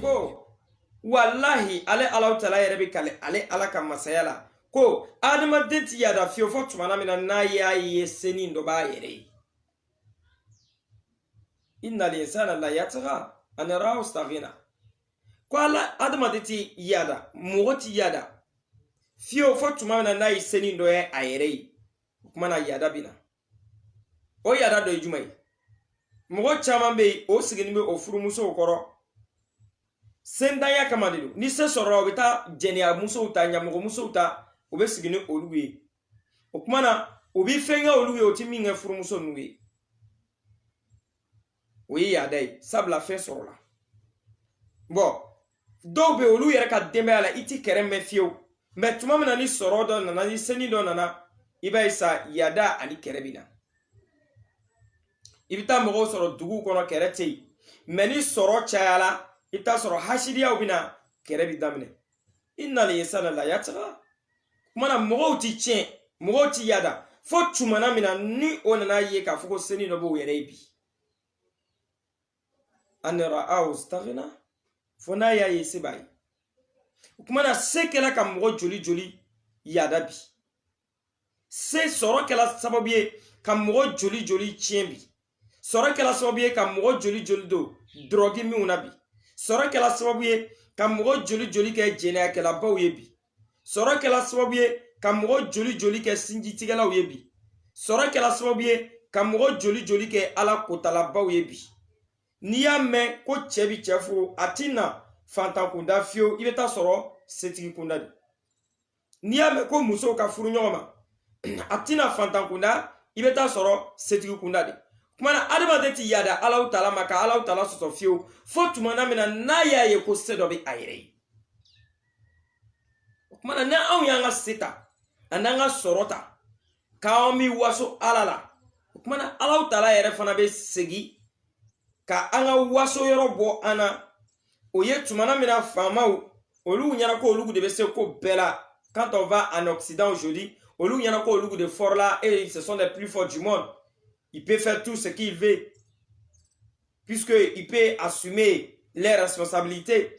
ko wallahi ale Allah taala yɛrɛ bɛ kale ale ala ka masaya la ko adamaden ti yada fiyewu fo tumana min na n'a y'a ye seni dɔ b'a yɛrɛ ye. Innal insana la yatgha an ra'ahu istaghna. Ko ala adamaden ti yada mɔgɔ ti yada fiyewu fo tuma min na n'a ye seni dɔ ye a yɛrɛ ye o kuma na yada bɛ na. O yada dɔ ye jumɛn ye? Mɔgɔ caman bɛ yen o sigilen bɛ o furumusow kɔrɔ sendaya kama de don. Ni se sɔrɔla o bɛ taa jɛnɛya musow ta ɲamɔgɔ musow ta o bɛ sigi ni olu ye. O kuma na o bɛ fɛn kɛ olu ye o ti min kɛ furumuso ninnu ye. O ye yada ye sabula fɛn sɔrɔla. Bon dɔw bɛ olu yɛrɛ ka denbaya la i ti kɛrɛ mɛn fiyewu mais tuma min na ni sɔrɔ dɔ nana ni seni dɔ nana i b'a ye sa yada ani kɛrɛ bɛ na. I bɛ taa mɔgɔw sɔrɔ duguw kɔnɔ kɛrɛ tɛ yen mais ni sɔrɔ cayala i bɛ taa sɔrɔ hasidiyaw bɛ na kɛrɛ bɛ daminɛ. Innal insana la yatgha. Kuma na mɔgɔw ti tiɲɛ mɔgɔw ti yada fo tumana min na ni o nana ye k'a fɔ ko seni dɔ b'o yɛrɛ ye bi. An ra'ahu istaghna. Fo n'a y'a ye se b'a ye. O kuma na se kɛla ka mɔgɔ joli joli yada bi. Se sɔrɔ kɛla sababu ye ka mɔgɔ joli joli tiɲɛ bi. Sɔrɔ kɛla sababu ye ka mɔgɔ joli joli don drogue minw na bi. Sɔrɔ kɛla sababu ye ka mɔgɔ joli joli kɛ jɛnɛyakɛlabaw ye bi. Sɔrɔ kɛla sababu ye ka mɔgɔ joli joli kɛ sinjitigɛlaw ye bi. Sɔrɔ kɛla sababu ye ka mɔgɔ joli joli kɛ ala kotalabaw ye bi. N'i y'a mɛn ko cɛ bi cɛ furu a ti na fantan kunda fiyewu i bɛ taa sɔrɔ setigi kunda de. N'i y'a mɛn ko musow ka furu ɲɔgɔn ma a ti na fantan kunda i bɛ taa sɔrɔ setigi kunda de. Kuma na adamaden ti yada Allah taala ma ka Allah taala sɔsɔ fiyewu fo tumana min na n'a y'a ye ko se dɔ bɛ a yɛrɛ ye. O kuma na ni anw y'an ka se ta ani an ka sɔrɔ ta k'anw mi waso ala la o kuma na Allah taala yɛrɛ fana bɛ segin ka an ka waso yɔrɔ bɔ an na o ye tumana min na faamaw olu ɲɛna ko olu de bɛ se ko bɛɛ la. Quand on va en Occident aujourd'hui olu ɲɛna ko olu de fort là et ce sont les plus forts du monde. Il peut faire tout ce qu'il veut puisqu'il peut assumer les responsabilités.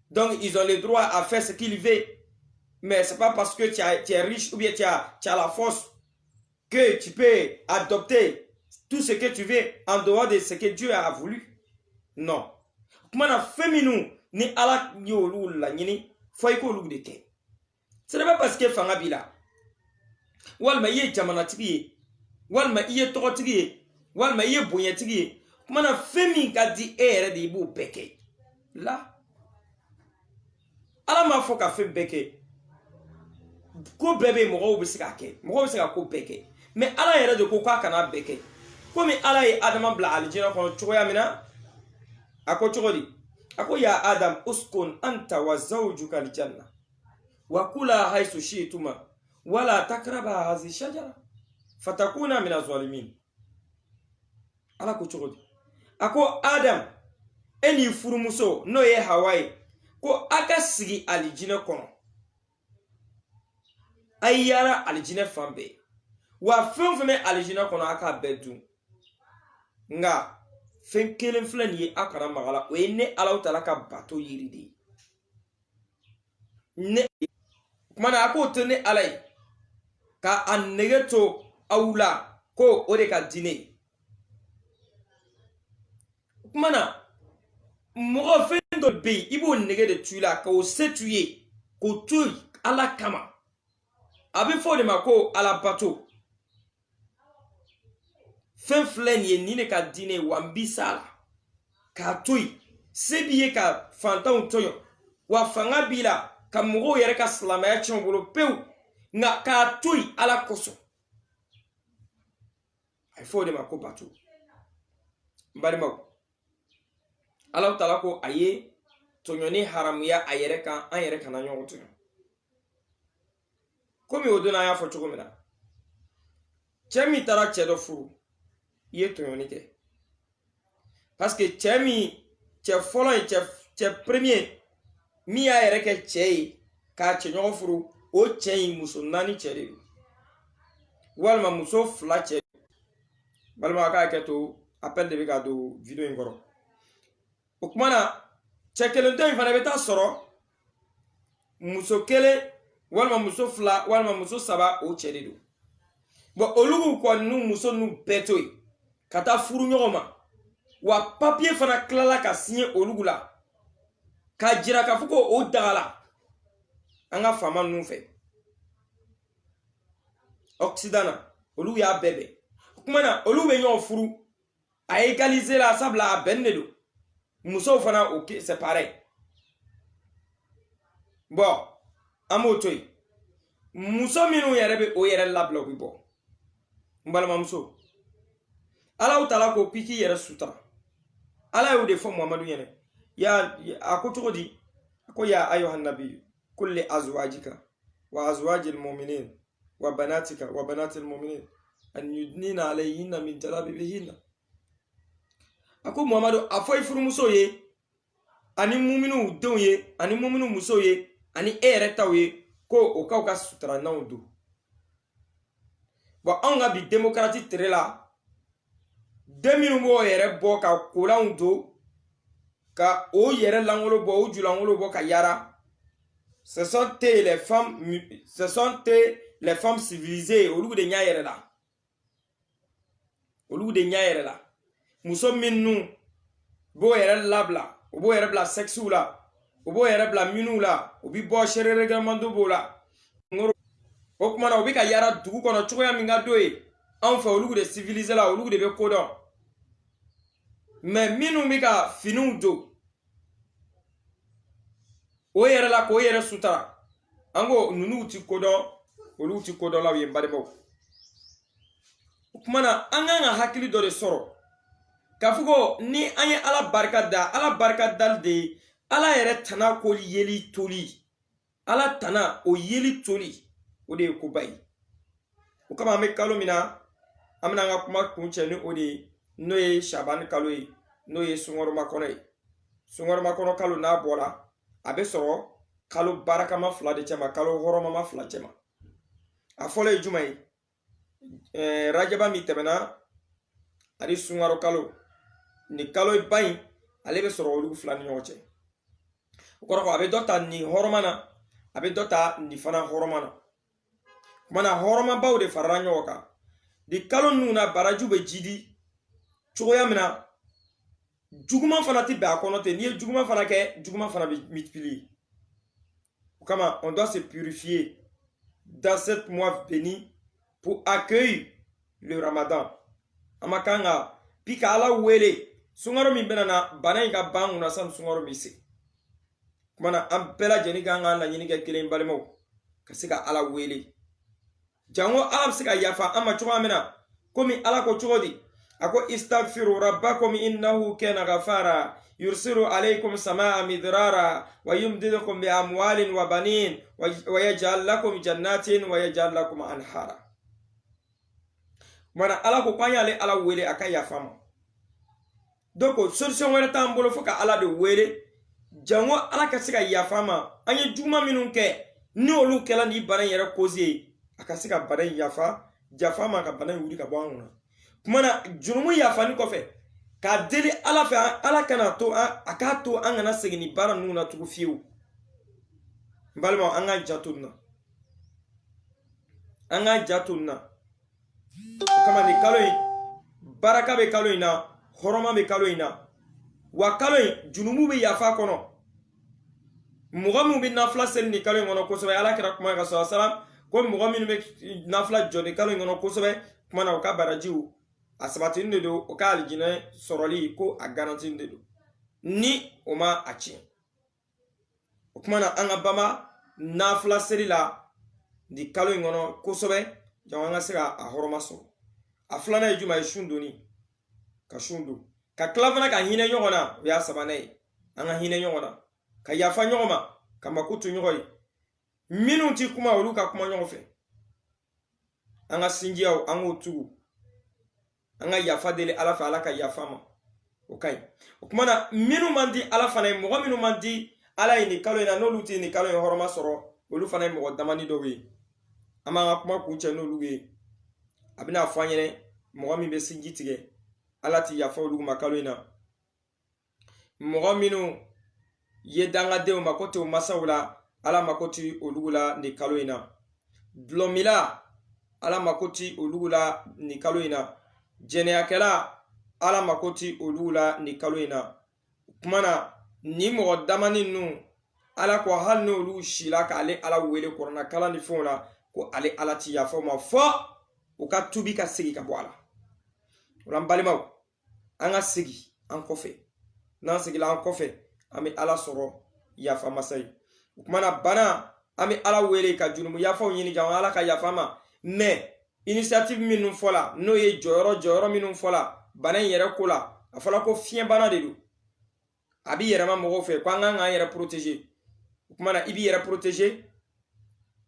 Donc ils ont le droit à faire ce qu'il veut. Mais ce n'est pas parce que tu es riche ou bien tu as la force que tu peux adopter tout ce que tu veux en dehors de ce que Dieu a voulu. Non. Comment on fait ni ala yolu la nyini foi ko lu de ke. Ce n'est pas parce que fanga bila. Walma ye jamana tigi walma iye togo tigi walma iye bonya tigi comment on fait min ka di ere de ibu beke. La ala ma fo ka fe beke. Ko bebe mo be se ka ke. Mo be se ka ko beke. Mais ala yere de ko ka kana beke. Komi ala ye adama bla aljina kono choya mina ako chogodi ako ya adam uskun anta wa zawjuka aljanna wa kula haythu shi'tuma wala takraba hadhihi shajara fatakuna min az-zalimin. Ala ko chogodi ako adam eni furumuso no ye hawai ko aka sigi aljina kono ayara aljina fambe wa fenfeme aljina kono aka bedu nga fen kelen filɛ nin ye a kana magala o ye ne ala taala ka bato yiri de ne kuma na a k'o to ne ala ye ka a nege to aw la ko o de ka di ne kuma na mɔgɔ fɛn dɔ bɛ yen i b'o nege de tu la k'o se tu ye k'o to ala kama a bɛ fɔ o de ma ko ala bato. Fɛn filɛ nin ye ni ne ka diinɛ wa n bi s'a la k'a to yen se b'i ye ka fantanw tɔɲɔ wa fanga b'i la ka mɔgɔw yɛrɛ ka silamɛya tiɲɛ u bolo pewu nka k'a to yen ala kosɔn a ye fɔ o de ma ko bato. N balimaw ala taala ko a ye tɔɲɔni haramuya a yɛrɛ kan an yɛrɛ kana ɲɔgɔn tɔɲɔ komi o don an y'a fɔ cogo min na cɛ min taara cɛ dɔ furu i ye tɔɲɔni kɛ parce que cɛ min cɛ fɔlɔ ye cɛ premier min y'a yɛrɛ kɛ cɛ ye k'a cɛ ɲɔgɔn furu o cɛ in muso 4 cɛ de don walima muso 2 cɛ balma ka ke to appel de be ka do video ngoro o kuma na chekelen to fana beta soro muso kele walma muso fla walma muso saba o chede do bo olugu ko nu muso nu betoy kata furu nyoma wa papier fana klala ka signer olugu la ka jira ka fuko o dagala anga fama nu fe Occidana olugu ya bebe kuma na olugu be nyon furu a égaliser la sabla a bennedo muso fana ok c'est pareil bon amotoy muso minu yere be o yere labla bi bo mbalama muso ala utala ko piki yere sutra ala yu de fo muhammadu yene ya akutudi ko ya ayuhan nabiy kulli azwajika wa azwajil mu'minin wa banatika wa banatil mu'minin an yudnina alayhinna min jalabibihinna ako muhammadu afoy furu muso ye ani mu'minu don ye ani mu'minu muso ye ani ere tawye ko o ka sutra na udu bo anga bi démocratie trela 2000 mo yere bo ka kula udu ka o yere langolo bo o julangolo bo ka yara ce sont les femmes civilisées au lieu de nyaayere la o lieu de nyaayere la muso minnu bo yere labla o bo yere bla sexu la o bo yere bla minu la o bi bo shere reglement bo la ngoro o kuma na o bi ka yara dugu kono choya minga doye en fa o lieu de civiliser la o lieu de be kodon mais minu bi ka finu do o yere la ko yere sutra ango nunu ti kodon olu ti kodon la ye mbademo kuma na anga hakili do de soro kafugo ni anye ala barka dal de ala yere tana ko yeli toli ala tana o yeli toli o de ko bay o kama me kalo mina amna nga kuma kunche ni o de noye shaban kalo yi noye sungoro makono kalo na bola abe soro kalo baraka ma fla de chema kalo horoma ma fla chema afole jumai rajaba mi tebena ari sungaro kalo ni kalo bayi ale be soro olu fla ni nyoche ko abe dota ni horomana abe dota ni fana horomana mana horoma baw de faranyo ka di kalo nuna baraju be jidi choya mina juguma fana ti ba kono te ni juguma fana ke juguma fana be multiplier comment on doit se purifier dans cette mois béni pour accueillir le Ramadan amakanga pika ala wele sungaro mi benana bana ga bangu na sam sungaro mi se mana ampela jeni ganga na nyini ke kelen balemo kasika ala wele jango ala sika yafa ama chuma mena komi ala ko chodi ako istaghfiru rabbakum innahu kana ghafara yursilu alaykum samaa midrara wa yumdidukum bi amwalin wa banin wa yaj'al lakum jannatin wa yaj'al lakum anhara mana ala ko kwanyale ala wele akaya fama doko solution wala tambolo foka ala de wele jango ala kasika yafama anye juma minun ke ni olu kala ni baran yere kozie akasika baran yafa jafama ka baran wuri ka bawuna kumana junumu yafa ni kofe ka deli ala fe ala kana to akato angana segini baran nuna tugu fiu mbalmo anga jatuna kama ni kaloy baraka be kaloy na horoma be kaloy na wa kaloy junumu be yafa kono mugamu bi nafla sel ni kaloy ngono ko so ala kira kuma ga sallam ko mugamu be nafla jodi kaloy ngono ko so be kuma na ka barajiu asabati ndedo o ka aljina soroli ko a garanti ndedo ni o ma achi o kuma na anga bama nafla selila di kaloy ngono ko so be jawanga sira a horoma so aflana ejuma shundoni ka shundu ka klavana ka hine nyogona ya sabanai anga hine nyogona ka yafa nyogoma ka makutu nyogoy minuti kuma oluka kuma nyogofe anga sinjiao anga utu anga yafa dele ala fa ala ka yafa ma okay kuma na minu mandi ala fa na mo minu mandi ala ni kalo ina no luti ni kalo horoma soro olu fa na mo damani do we ama kuma ku che no luge abina afanyere mɔgɔ min bɛ sinji tigɛ ala ti yafa olu ma kalo in na mɔgɔ minnu ye dangadenw mako tɛ u masaw la ala mako ti olu la ni kalo in na dulɔmila ala mako ti olu la ni kalo in na jɛnɛyakɛla ala mako ti olu la ni kalo in na kumana ni mɔgɔ damani ninnu ala ko hali n'olu sila k'ale ala wele kɔrɔna kala ni fɛnw la ko ale ala ti yafa ma fɔ u ka tubi ka segi ka bɔ a la ola n balimaw an ka segi an kɔfɛ n'an segila an kɔfɛ an bɛ ala sɔrɔ yafa masa ye o kumana bana an bɛ ala wele ka jurumu yafaw ɲini ka ala ka yafa ma mais initiative minnu fɔla n'o ye jɔyɔrɔ minnu fɔla bana in yɛrɛ ko la a fɔla ko fiɲɛ bana de don a b'i yɛrɛma mɔgɔw fɛ ko an kan k'an yɛrɛ protéger o kumana i b'i yɛrɛ protéger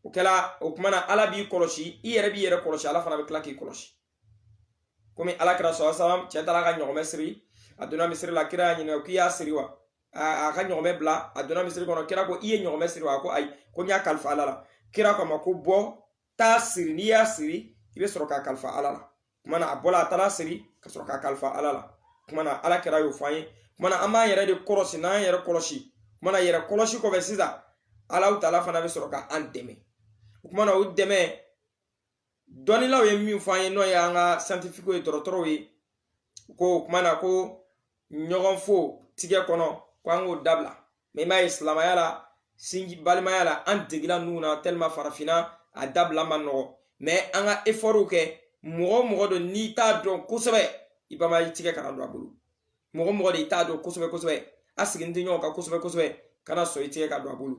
o kɛla o kumana ala b'i kɔlɔsi i yɛrɛ b'i yɛrɛ kɔlɔsi ala fana bɛ tila k'i kɔlɔsi komi ala kɛra sɔlɔ cɛ taara ka ɲɔgɔmɛ siri a donna misiri la kira y'a ɲininka k'i y'a siri wa a ka ɲɔgɔmɛ bila a donna misiri kɔnɔ kira ko i ye ɲɔgɔmɛ siri wa ko ayi ko n y'a kalifa ala la kira ko ma ko bɔ taa siri n'i y'a siri i bɛ sɔrɔ k'a kalifa ala la kumana a bɔla a taara siri ka sɔrɔ k'a kalifa ala la kumana ala kɛra y'o fɔ an ye kumana an b'an yɛrɛ de kɔlɔsi n'an yɛrɛ kɔlɔsi kumana yɛrɛ kɔlɔsi kɔfɛ sisan ala taala fana bɛ sɔrɔ k'an dɛmɛ kumana o dɛmɛ dɔnnilaw ye min fɔ an ye n'o ye an ka scientifique ye dɔgɔtɔrɔw ye ko kumana ko ɲɔgɔn fo tigɛ kɔnɔ ko an k'o dabila mais i m'a ye silamɛya la sinji balimaya la an degila ninnu na tellement farafinna a dabila man nɔgɔ mais an ka effortw kɛ mɔgɔ don n'i t'a dɔn kosɛbɛ i ba ma i tigɛ kana don a bolo mɔgɔ de i t'a dɔn kosɛbɛ a sigin tɛ ɲɔgɔn kan kosɛbɛ kana sɔn i tigɛ ka don a bolo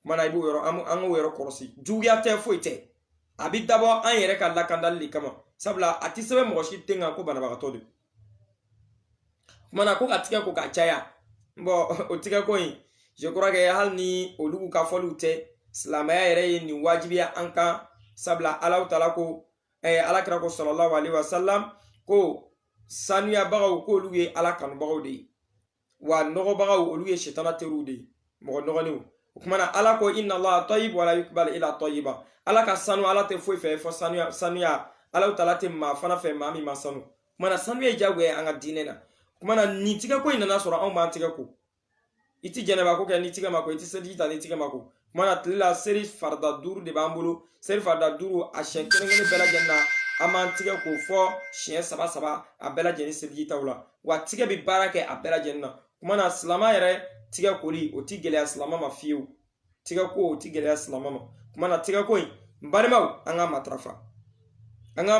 kumana i b'o yɔrɔ an k'o yɔrɔ kɔlɔsi juguya tɛ foyi tɛ a bi dabɔ an yɛrɛ ka lakandali de kama sabula a ti sɛbɛn mɔgɔ si tɛ kan ko banabagatɔ de kumana ko ka tigɛ ko ka caya bon o tigɛ ko in je crois que hali ni olu ka fɔliw tɛ silamɛya yɛrɛ ye nin wajibiya an kan sabula ala taala ko ala kira ko sallallahu alaihi wasallam ko sanuyabagaw ko olu ye ala kanubagaw de ye wa nɔgɔbagaw olu ye sitana teriw de ye mɔgɔ nɔgɔlenw o kumana ala ko inna allaha tayyib wala yuqbal illa tayyiba ala ka sanu ala tɛ foyi fɛ fɔ sanuya ala taala tɛ maa fana fɛ maa min ma sanu kumana sanuya ye jagoya an ka diinɛ na kumana nin tigɛ ko in nana sɔrɔ anw b'an tigɛ ko i ti jɛnɛba ko kɛ ni tigɛ ma ko i ti seliji ta ni tigɛ ma ko kumana tile la seri farida 5 de b'an bolo seri farida 5 a siɲɛ kelen bɛɛ lajɛlen na an b'an tigɛ ko fɔ siɲɛ 3 a bɛɛ lajɛlen seliji taw la wa tigɛ bɛ baara kɛ a bɛɛ lajɛlen na kumana silama yɛrɛ tigɛ koli o ti gɛlɛya silama ma fiyewu tigɛ ko o ti gɛlɛya silama ma kumana tigɛ ko in n balimaw an ka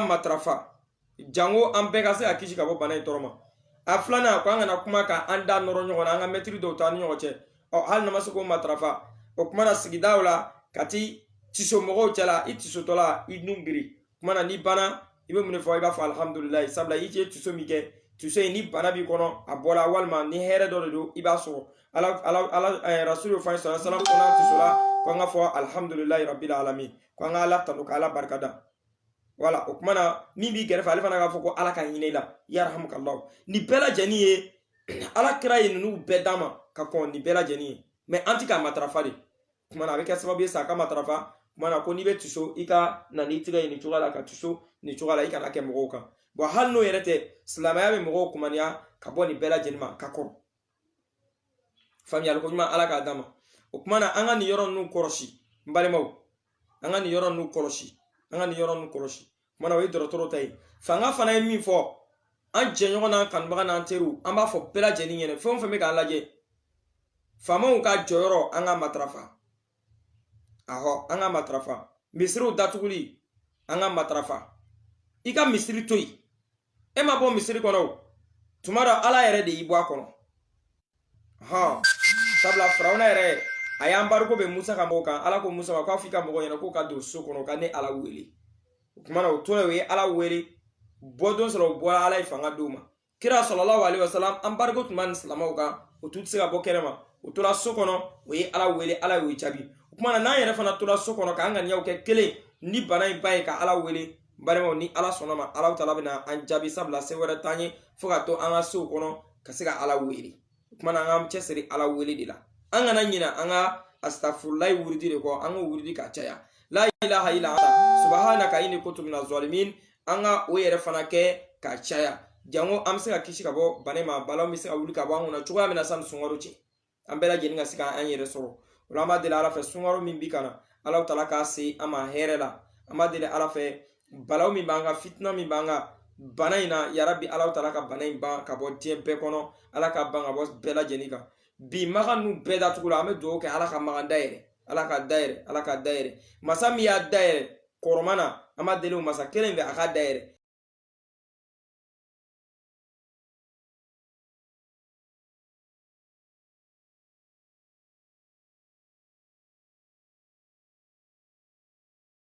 matarafa jango an bɛɛ ka se ka kisi ka bɔ bana in tɔɔrɔ ma a filanan ko an kana kuma ka an da nɔrɔ ɲɔgɔn na an ka mɛtiri dɔw ta ni ɲɔgɔn cɛ hali n'a ma se k'o matarafa o kumana sigidaw la ka ti tiso mɔgɔw cɛla i tisotɔla i nun biri kumana ni bana i bɛ mun de fɔ i b'a fɔ alhamdulilayi sabula i ye tiso min kɛ tiso in ni bana b'i kɔnɔ a bɔla walima ni hɛrɛ dɔ de don i b'a sɔrɔ rasulu fɔ an ye sallallahu alaihi wasallam ko n'an tisola ko an ka fɔ alhamdulilayi rabbil alamin ko an ka ala tanu ka ala barikada wala o kumana min b'i kɛrɛfɛ ale fana k'a fɔ ko ala ka hinɛ i la yarhamukallahu ni bɛɛ lajɛlen ye ala kira ye ninnu bɛɛ d'a ma ka kɔn ni bɛɛ lajɛlen ye mais an ti ka matarafa de kumana a bɛ kɛ sababu ye sa a ka matarafa kumana ko n'i bɛ tiso i ka na n'i tigɛ ye nin cogoya la ka tiso nin cogoya la i kana kɛ mɔgɔw kan bon hali n'o yɛrɛ tɛ silamɛya bɛ mɔgɔw kumaniya ka bɔ nin bɛɛ lajɛlen ma ka kɔrɔ faamuyali ko ɲuman ala k'a d'a ma o kumana an ka nin yɔrɔ ninnu kɔlɔsi n balimaw an ka nin yɔrɔ ninnu kɔlɔsi kumana o ye dɔgɔtɔrɔw ta ye fanga fana ye min fɔ an jɛɲɔgɔn n'an kanubaga n'an teriw an b'a fɔ bɛɛ lajɛlen ɲɛna fɛn o fɛn bɛ k'an lajɛ faamaw ka jɔyɔrɔ an ka matarafa an ka matarafa misiriw datuguli an ka matarafa i ka misiri to yen e ma bɔ misiri kɔnɔ o tuma dɔ ala yɛrɛ de y'i bɔ a kɔnɔ sabula firawuna yɛrɛ a y'an bariko bɛ musa ka mɔgɔw kan ala ko musa ma k'a fɔ i ka mɔgɔw ɲɛna k'u ka don so kɔnɔ ka ne ala wele o kumana o tora o ye ala wele bɔ don sɔrɔ o bɔra ala ye fanga d'o ma kira sallallahu alaihi wasallam an bariko tun b'a ni silamɛw kan o tun tɛ se ka bɔ kɛnɛma o tora so kɔnɔ o ye ala wele ala y'o jaabi o kumana n'an yɛrɛ fana tora so kɔnɔ k'an ŋaniyaw kɛ kelen ni bana in ba ye ka ala wele balimaw ni ala sɔnna ma ala taala bɛna an jaabi sabula se wɛrɛ t'an ye fo ka to an ka sow kɔnɔ ka se ka ala wele o kumana an k'an cɛsiri ala wele de la an kana ɲina an ka astafurulayi wuridi de kɔ an ka wuridi ka caya la ilaha illa anta subhanaka inni kuntu minaz zalimin anga o yɛrɛ fana kɛ ka caya jango an bɛ se ka kisi ka bɔ bana ma balaw bɛ se ka wuli ka bɔ an kunna cogoya min na sani sunkaro cɛ an bɛɛ lajɛlen ka se ka an yɛrɛ sɔrɔ o la an b'a deli ala fɛ sunkaro min bi ka na ala tala k'a se an ma hɛrɛ la an b'a deli ala fɛ balaw min b'an ka fitina min b'an ka bana in na yarabi ala tala ka bana in ban ka bɔ diɲɛ bɛɛ kɔnɔ ala ka ban ka bɔ bɛɛ lajɛlen kan bi maga ninnu bɛɛ datugu la an bɛ dugawu kɛ ala ka maga dayɛlɛ ala ka dayɛlɛ ala ka dayɛlɛ masa min y'a dayɛlɛ kɔrɔma na an b'a deli o masa kelen fɛ a ka dayɛlɛ